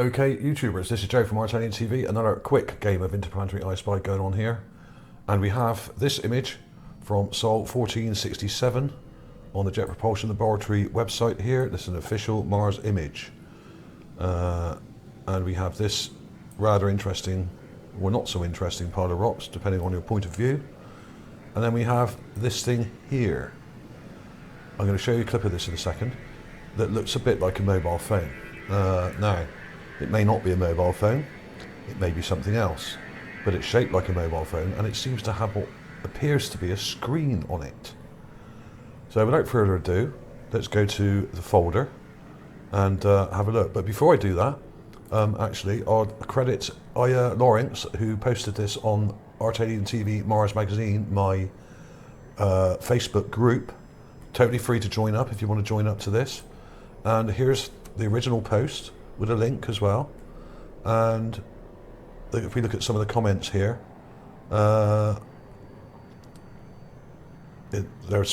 Okay, YouTubers, this is Joe from ArtAlienTV. Another quick game of interplanetary I Spy going on here. And we have this image from Sol 1467 on the Jet Propulsion Laboratory website here. This is an official Mars image. And we have this rather interesting, or not so interesting pile of rocks, depending on your point of view. And then we have this thing here. I'm going to show you a clip of this in a second that looks a bit like a mobile phone. Now, it may not be a mobile phone, it may be something else, but it's shaped like a mobile phone and it seems to have what appears to be a screen on it. So without further ado, let's go to the folder and have a look. But before I do that, actually, I'll credit Aya Lawrence, who posted this on ArtAlienTV Mars Magazine, my Facebook group. Totally free to join up if you want to join up to this. And here's the original post with a link as well. And if we look at some of the comments here, they're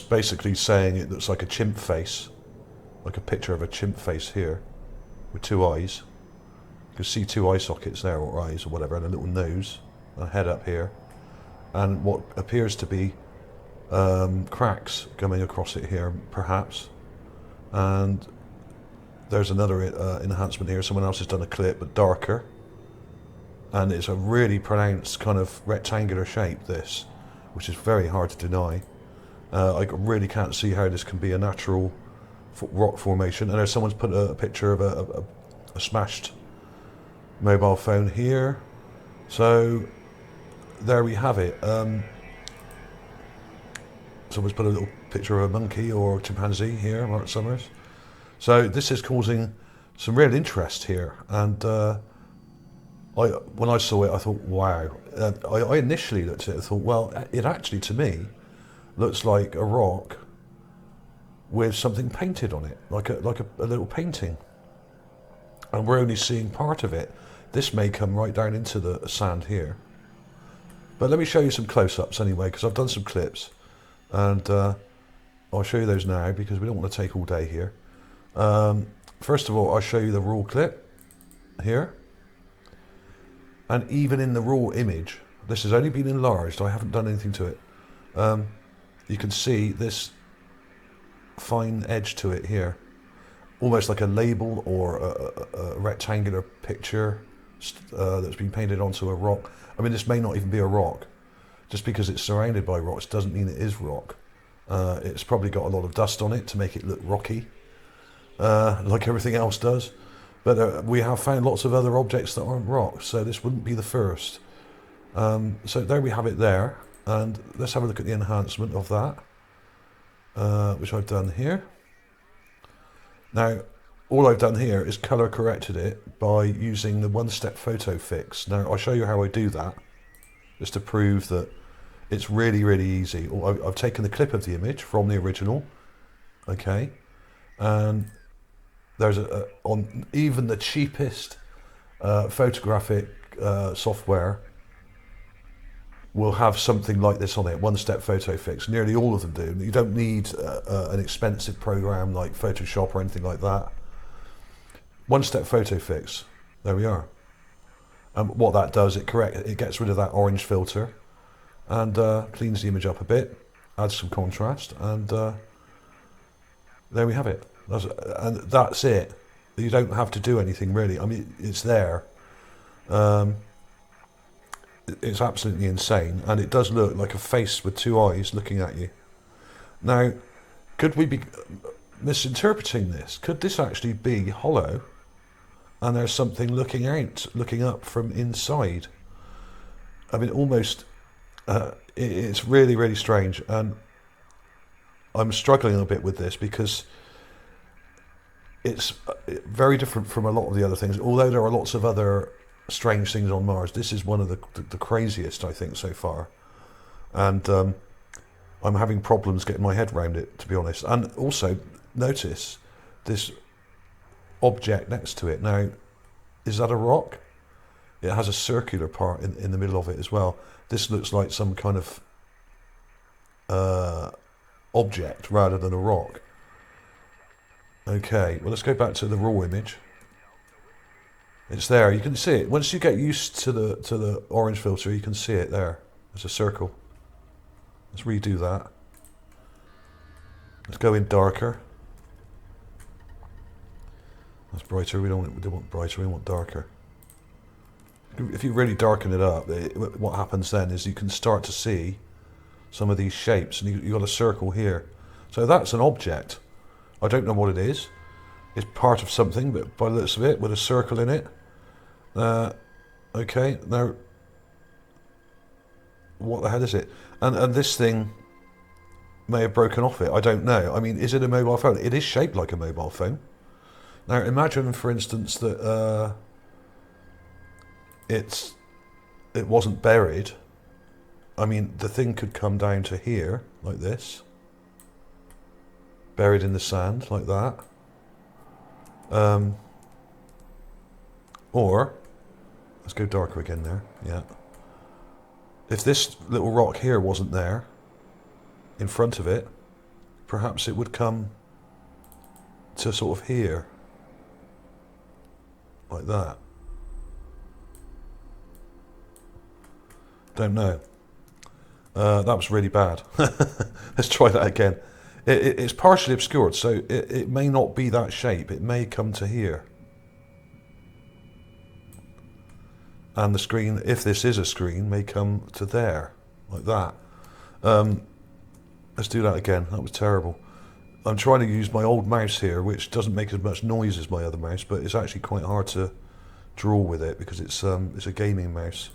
basically saying it looks like a chimp face, like a picture of a chimp face here with two eyes. You can see two eye sockets there, or eyes or whatever, and a little nose, a head up here, and what appears to be cracks coming across it here, perhaps. And there's another enhancement here. Someone else has done a clip, but darker. And it's a really pronounced kind of rectangular shape, this, which is very hard to deny. I really can't see how this can be a natural rock formation. And there's someone's put a picture of a smashed mobile phone here. So there we have it. Someone's put a little picture of a monkey or a chimpanzee here, Mark Summers. So this is causing some real interest here, and when I saw it, I thought, wow. I initially looked at it and thought, well, it actually, to me, looks like a rock with something painted on it, like a little painting. And we're only seeing part of it. This may come right down into the sand here. But let me show you some close-ups anyway, because I've done some clips, and I'll show you those now because we don't want to take all day here. First of all, I'll show you the raw clip here. And even in the raw image, this has only been enlarged, I haven't done anything to it. You can see this fine edge to it here, almost like a label or a rectangular picture that's been painted onto a rock. I mean, this may not even be a rock. Just because it's surrounded by rocks doesn't mean it is rock. It's probably got a lot of dust on it to make it look rocky. Like everything else does, but we have found lots of other objects that aren't rocks, so this wouldn't be the first. So there we have it there, and let's have a look at the enhancement of that, which I've done here. Now, all I've done here is color corrected it by using the one-step photo fix. Now, I'll show you how I do that, just to prove that it's really, really easy. I've taken the clip of the image from the original, okay, and there's on even the cheapest photographic software will have something like this on it, one-step photo fix. Nearly all of them do. You don't need an expensive program like Photoshop or anything like that. One-step photo fix. There we are. And what that does, it gets rid of that orange filter and cleans the image up a bit, adds some contrast, and there we have it. And that's it. You don't have to do anything really. I mean, it's there. It's absolutely insane, and it does look like a face with two eyes looking at you. Now, could we be misinterpreting this? Could this actually be hollow, and there's something looking up from inside? I mean, almost. It's really, really strange, and I'm struggling a bit with this because it's very different from a lot of the other things. Although there are lots of other strange things on Mars, this is one of the craziest, I think, so far. And I'm having problems getting my head around it, to be honest. And also, notice this object next to it. Now, is that a rock? It has a circular part in the middle of it as well. This looks like some kind of object rather than a rock. Okay, well, let's go back to the raw image. It's there. You can see it. Once you get used to the orange filter, you can see it there. There's a circle. Let's redo that. Let's go in darker. That's brighter. We don't want brighter. We want darker. If you really darken it up, what happens then is you can start to see some of these shapes, and you've got a circle here. So that's an object. I don't know what it is. It's part of something, but by the looks of it, with a circle in it. Okay, now, what the hell is it? And this thing may have broken off it. I don't know. I mean, is it a mobile phone? It is shaped like a mobile phone. Now, imagine, for instance, that it wasn't buried. I mean, the thing could come down to here, like this. Buried in the sand, like that. Or, let's go darker again there, yeah. If this little rock here wasn't there, in front of it, perhaps it would come to sort of here. Like that. Don't know. That was really bad. Let's try that again. It's partially obscured, so it may not be that shape. It may come to here. And the screen, if this is a screen, may come to there, like that. Let's do that again. That was terrible. I'm trying to use my old mouse here, which doesn't make as much noise as my other mouse, but it's actually quite hard to draw with it because it's a gaming mouse.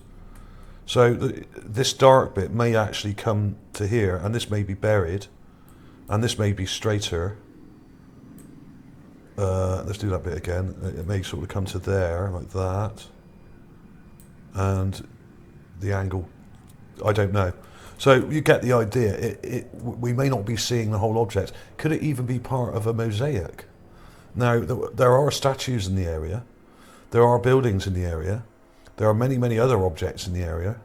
So this dark bit may actually come to here, and this may be buried, and this may be straighter. Let's do that bit again. It may sort of come to there, like that. And the angle, I don't know. So you get the idea. We may not be seeing the whole object. Could it even be part of a mosaic? Now, there are statues in the area. There are buildings in the area. There are many, many other objects in the area.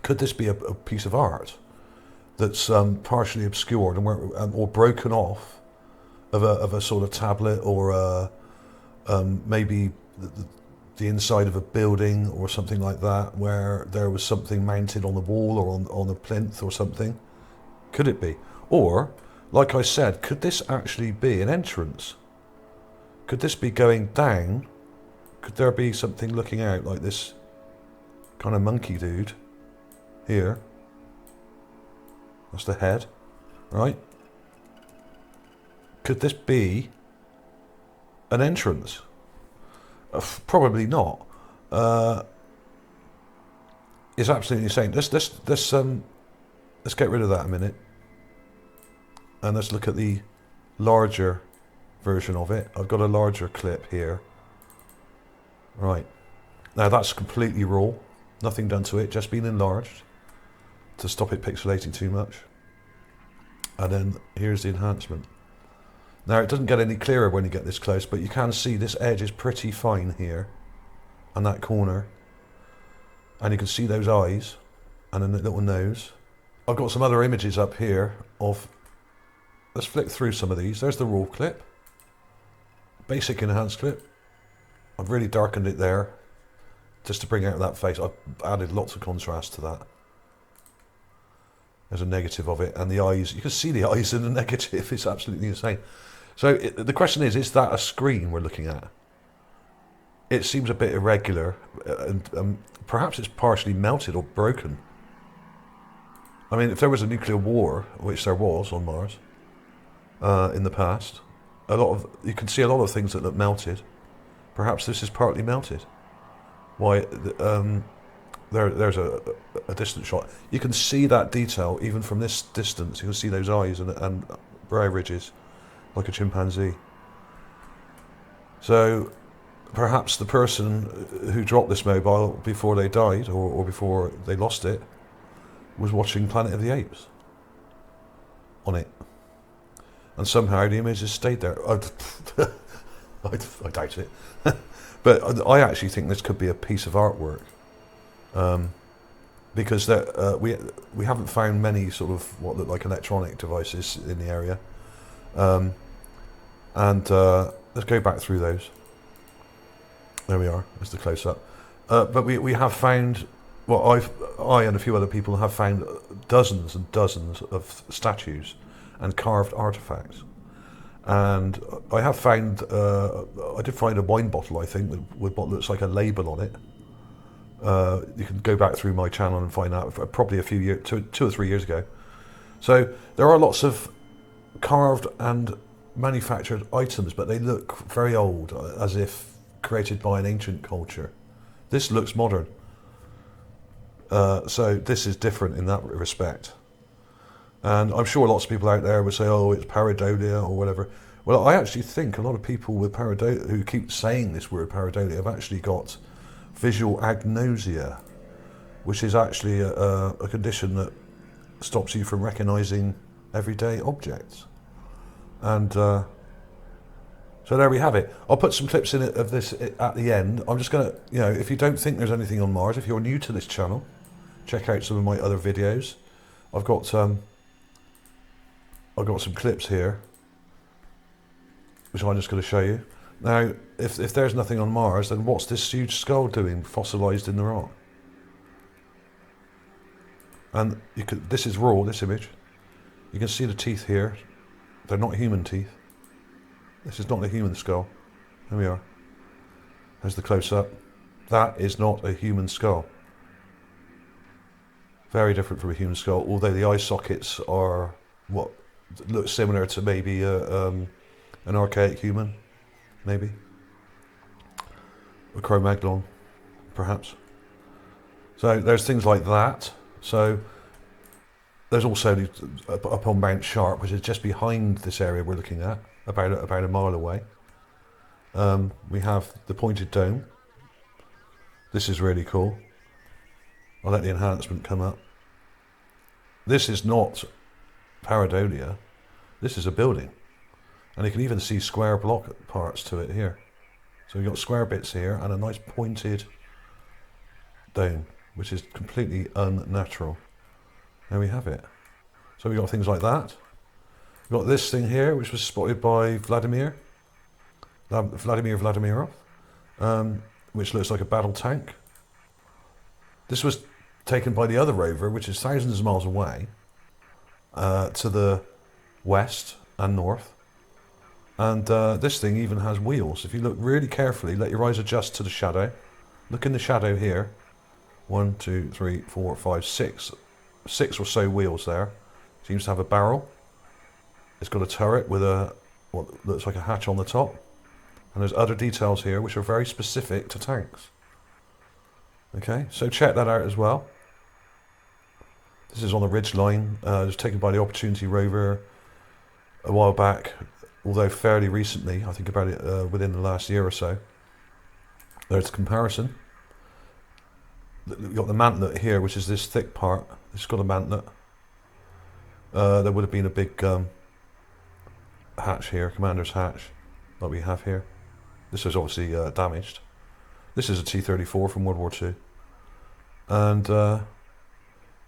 Could this be a piece of art that's partially obscured and or broken off of a sort of tablet, or maybe the inside of a building or something like that, where there was something mounted on the wall or on a plinth or something? Could it be? Or, like I said, could this actually be an entrance? Could this be going down? Could there be something looking out like this kind of monkey dude here? That's the head, right? Could this be an entrance? Probably not. It's absolutely insane. Let's get rid of that a minute, and let's look at the larger version of it. I've got a larger clip here. Right, now that's completely raw, nothing done to it, just been enlarged to stop it pixelating too much. And then here's the enhancement. Now it doesn't get any clearer when you get this close, but you can see this edge is pretty fine here, and that corner, and you can see those eyes and then the little nose. I've got some other images up here of, let's flick through some of these. There's the raw clip, basic enhanced clip. I've really darkened it there just to bring out that face. I've added lots of contrast to that. There's a negative of it, and the eyes, you can see the eyes in the negative. It's absolutely insane. So the question is that a screen we're looking at? It seems a bit irregular, and perhaps it's partially melted or broken. I mean, if there was a nuclear war, which there was on Mars in the past, you can see a lot of things that look melted. Perhaps this is partly melted. Why? There's a distant shot. You can see that detail even from this distance. You can see those eyes and brow ridges, like a chimpanzee. So perhaps the person who dropped this mobile before they died, or before they lost it, was watching Planet of the Apes on it. And somehow the images stayed there. I doubt it. But I actually think this could be a piece of artwork. Because we haven't found many sort of what look like electronic devices in the area. Let's go back through those. There we are. There's the close-up. But we have found, well, I and a few other people have found dozens and dozens of statues and carved artifacts. And I have found, I did find a wine bottle, I think, with what looks like a label on it. You can go back through my channel and find out, probably a few years, 2 or 3 years ago. So there are lots of carved and manufactured items, but they look very old, as if created by an ancient culture. This looks modern. So this is different in that respect. And I'm sure lots of people out there would say, oh, it's pareidolia or whatever. Well, I actually think a lot of people with pareidolia, who keep saying this word pareidolia, have actually got visual agnosia, which is actually a condition that stops you from recognizing everyday objects. And so there we have it. I'll put some clips in it of this at the end. I'm just going to, you know, if you don't think there's anything on Mars, if you're new to this channel, check out some of my other videos. I've got some clips here, which I'm just going to show you. Now, if there's nothing on Mars, then what's this huge skull doing, fossilized in the rock? And you could, this is raw, this image. You can see the teeth here. They're not human teeth. This is not a human skull. There we are. There's the close-up. That is not a human skull. Very different from a human skull, although the eye sockets are what looks similar to maybe an archaic human, maybe. A Cro-Magnon, perhaps. So there's things like that. So there's also up on Mount Sharp, which is just behind this area we're looking at, about a mile away. We have the pointed dome. This is really cool. I'll let the enhancement come up. This is not pareidolia. This is a building. And you can even see square block parts to it here. So we've got square bits here and a nice pointed dome, which is completely unnatural. There we have it. So we've got things like that. We've got this thing here, which was spotted by Vladimir Vladimirov, which looks like a battle tank. This was taken by the other rover, which is thousands of miles away, to the west and north. And this thing even has wheels. If you look really carefully, let your eyes adjust to the shadow. Look in the shadow here. 1, 2, 3, 4, 5, 6. 6 or so wheels there. Seems to have a barrel. It's got a turret with what looks like a hatch on the top. And there's other details here which are very specific to tanks. Okay, so check that out as well. This is on the ridge line. It was taken by the Opportunity Rover a while back, although fairly recently, I think about it within the last year or so. There's a comparison. You've got the mantlet here, which is this thick part. It's got a mantlet. There would have been a big hatch here, commander's hatch, like we have here. This is obviously damaged. This is a T-34 from World War II. And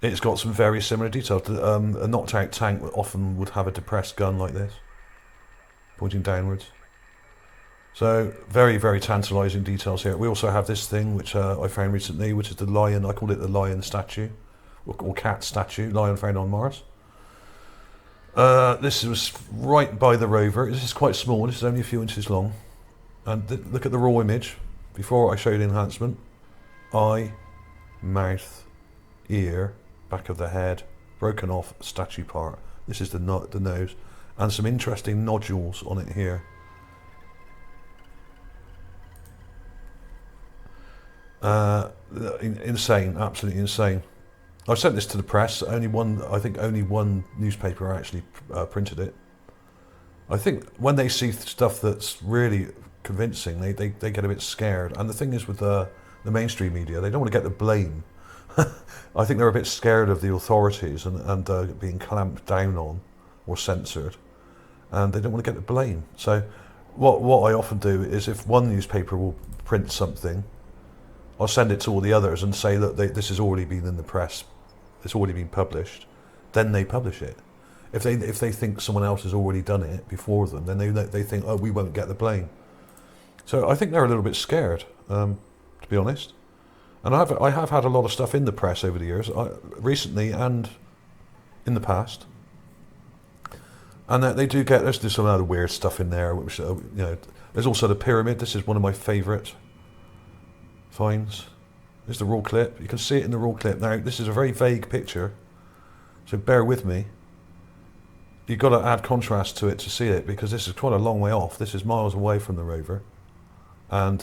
it's got some very similar details. A knocked out tank often would have a depressed gun like this, pointing downwards. So very, very tantalising details here. We also have this thing which I found recently, which is the lion. I call it the lion statue, or cat statue, lion found on Mars. This was right by the rover. This is quite small. This is only a few inches long. And look at the raw image. Before I show you the enhancement, eye, mouth, ear, back of the head, broken off statue part. This is the nose, and some interesting nodules on it here. Insane, absolutely insane. I've sent this to the press. I think only one newspaper actually printed it. I think when they see stuff that's really convincing, they get a bit scared. And the thing is with the mainstream media, they don't want to get the blame. I think they're a bit scared of the authorities and being clamped down on or censored, and they don't want to get the blame. So what I often do is, if one newspaper will print something, I'll send it to all the others and say, look, this has already been in the press, it's already been published. Then they publish it. If they think someone else has already done it before them, then they think, oh, we won't get the blame. So I think they're a little bit scared, to be honest. And I have had a lot of stuff in the press over the years, recently and in the past. And they do get, there's some other weird stuff in there, which, you know, there's also the pyramid. This is one of my favourite finds. There's the raw clip. You can see it in the raw clip. Now, this is a very vague picture, so bear with me. You've got to add contrast to it to see it, because this is quite a long way off. This is miles away from the rover. And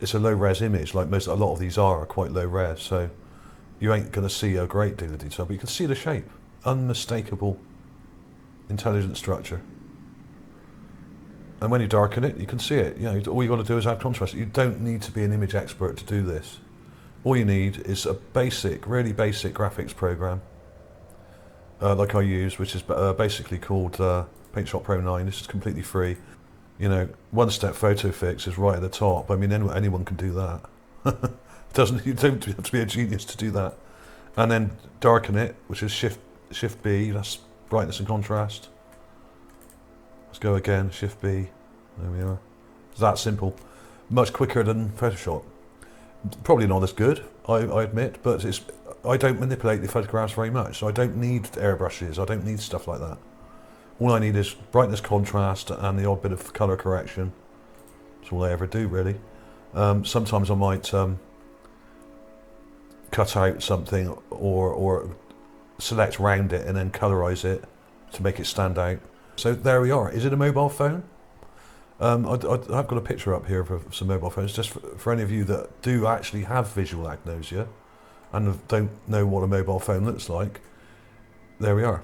it's a low-res image, like a lot of these are quite low-res, so you ain't going to see a great deal of detail, but you can see the shape. Unmistakable intelligent structure. And when you darken it, you can see it. You know, all you got to do is add contrast. You don't need to be an image expert to do this. All you need is a basic, really basic graphics program, like I use, which is basically called PaintShop Pro 9. This is completely free. You know, one-step photo fix is right at the top. I mean, anyone can do that. You don't have to be a genius to do that. And then darken it, which is Shift B. That's brightness and contrast. Let's go again. Shift B. There we are. It's that simple. Much quicker than Photoshop. Probably not as good, I admit, but I don't manipulate the photographs very much, so I don't need airbrushes. I don't need stuff like that. All I need is brightness, contrast, and the odd bit of colour correction. That's all I ever do, really. Sometimes I might cut out something or select round it and then colorise it to make it stand out. So there we are. Is it a mobile phone? I've got a picture up here of some mobile phones, just for any of you that do actually have visual agnosia and don't know what a mobile phone looks like. There we are.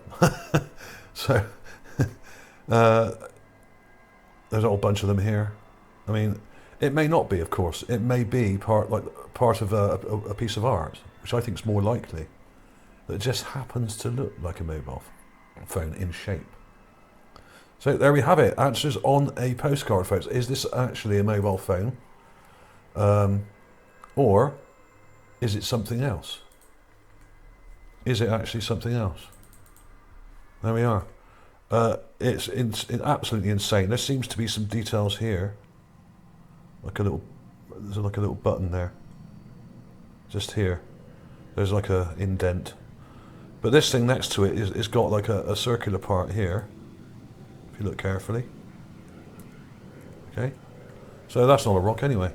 So there's a whole bunch of them here. I mean, it may not be, of course. It may be part of a piece of art, which I think is more likely. That just happens to look like a mobile phone in shape. So there we have it. Answers on a postcard, folks. Is this actually a mobile phone? Or is it something else? Is it actually something else? There we are. It's absolutely insane. There seems to be some details here. There's like a little button there. Just here. There's like a indent. But this thing next to it is got like a circular part here. If you look carefully. Okay. So that's not a rock anyway.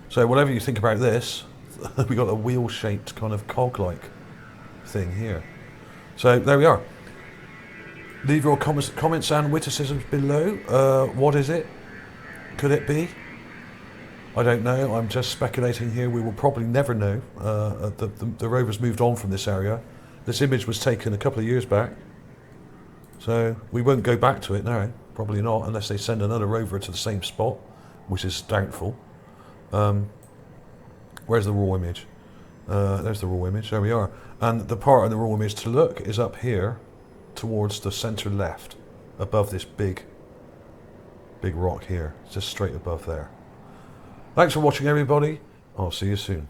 So whatever you think about this, we got a wheel-shaped kind of cog-like thing here. So there we are. Leave your comments and witticisms below. What is it? Could it be? I don't know. I'm just speculating here. We will probably never know. The rover's moved on from this area. This image was taken a couple of years back. So we won't go back to it now. Probably not, unless they send another rover to the same spot, which is doubtful. Where's the raw image? There's the raw image. There we are. And the part of the raw image to look is up here, towards the centre left, above this big rock here, just straight above there. Thanks for watching, everybody. I'll see you soon.